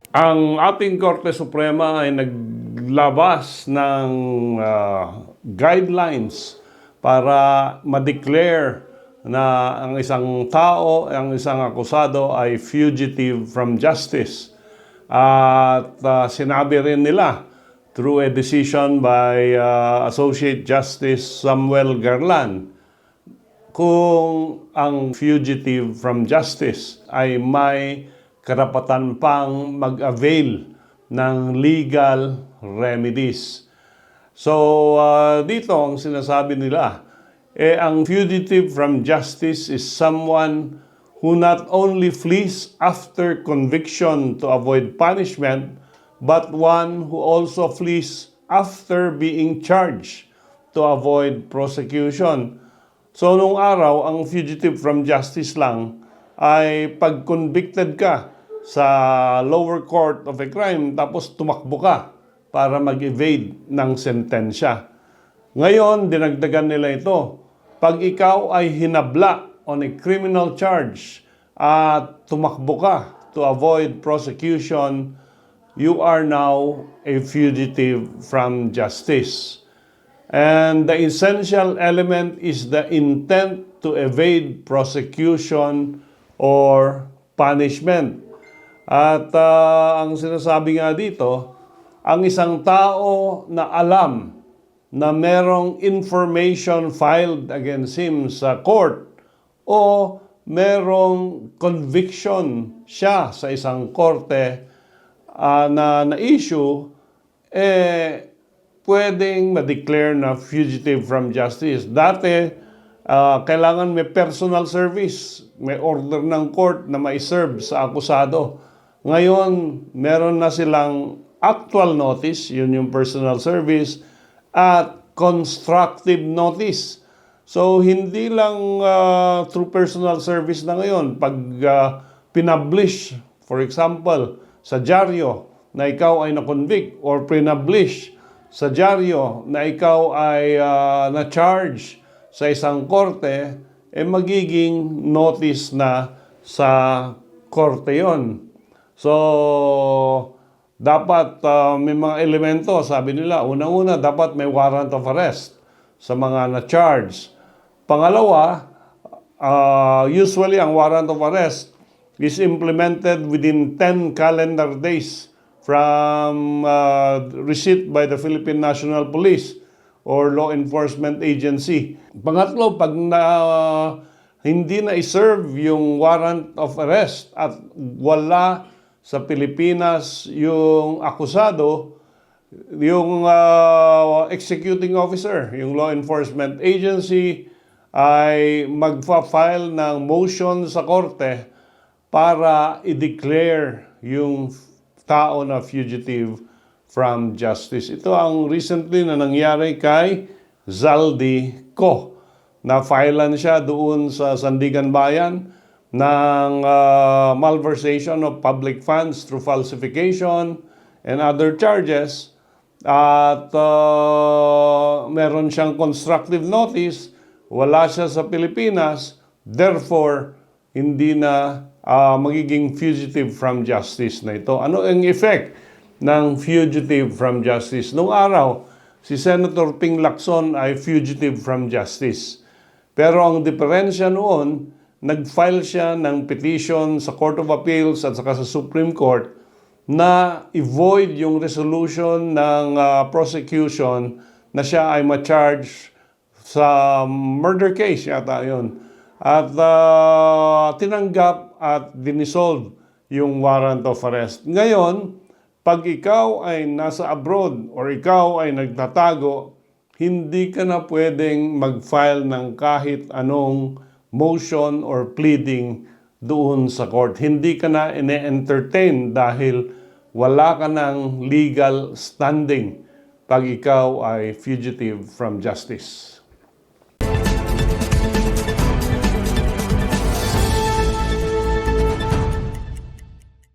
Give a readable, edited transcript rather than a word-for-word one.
Ang ating Korte Suprema ay naglabas ng guidelines para ma-declare na ang isang tao, ang isang akusado ay fugitive from justice. At sinabi rin nila through a decision by Associate Justice Samuel Garland kung ang fugitive from justice ay may karapatan pang mag-avail ng legal remedies. So, dito ang sinasabi nila, ang fugitive from justice is someone who not only flees after conviction to avoid punishment, but one who also flees after being charged to avoid prosecution. So, nung araw, ang fugitive from justice lang ay pag convicted ka sa lower court of a crime tapos tumakbo ka para mag-evade ng sentensya. Ngayon, dinagdagan nila ito. Pag ikaw ay hinabla on a criminal charge at tumakbo ka to avoid prosecution, you are now a fugitive from justice. And the essential element is the intent to evade prosecution or punishment. At ang sinasabi nga dito, ang isang tao na alam na merong information filed against him sa court o merong conviction siya sa isang korte na issue, pwedeng ma-declare na fugitive from justice. Dati, kailangan may personal service, may order ng court na ma-serve sa akusado. Ngayon, meron na silang actual notice, yun yung personal service, at constructive notice. So, hindi lang through personal service na ngayon. Pag pinablish, for example, sa dyaryo na ikaw ay na-convict or pinablish sa dyaryo na ikaw ay na-charge sa isang korte, magiging notice na sa korte yon. So, dapat may mga elemento, sabi nila, unang-una, dapat may warrant of arrest sa mga na-charge. Pangalawa, usually ang warrant of arrest is implemented within 10 calendar days from receipt by the Philippine National Police or law enforcement agency. Pangatlo, pag hindi na i-serve yung warrant of arrest at wala sa Pilipinas yung akusado, yung executing officer, yung law enforcement agency ay magfa-file ng motion sa korte para i-declare yung tao na fugitive from justice. Ito ang recently na nangyari kay Zaldy Co. Na-filean siya doon sa Sandigan Bayan ng malversation of public funds through falsification and other charges. At meron siyang constructive notice, wala siya sa Pilipinas, therefore, hindi na magiging fugitive from justice na ito. Ano ang effect ng fugitive from justice? Noong araw, si Senator Ping Lacson ay fugitive from justice. Pero ang diferensya noon, nag-file siya ng petition sa Court of Appeals at saka sa Supreme Court na i-void yung resolution ng prosecution na siya ay ma-charge sa murder case yata yun. At tinanggap at dinisolve yung warrant of arrest. Ngayon, pag ikaw ay nasa abroad or ikaw ay nagtatago, hindi ka na pwedeng mag-file ng kahit anong motion or pleading doon sa court. Hindi ka na ine-entertain dahil wala ka ng legal standing pag ikaw ay fugitive from justice.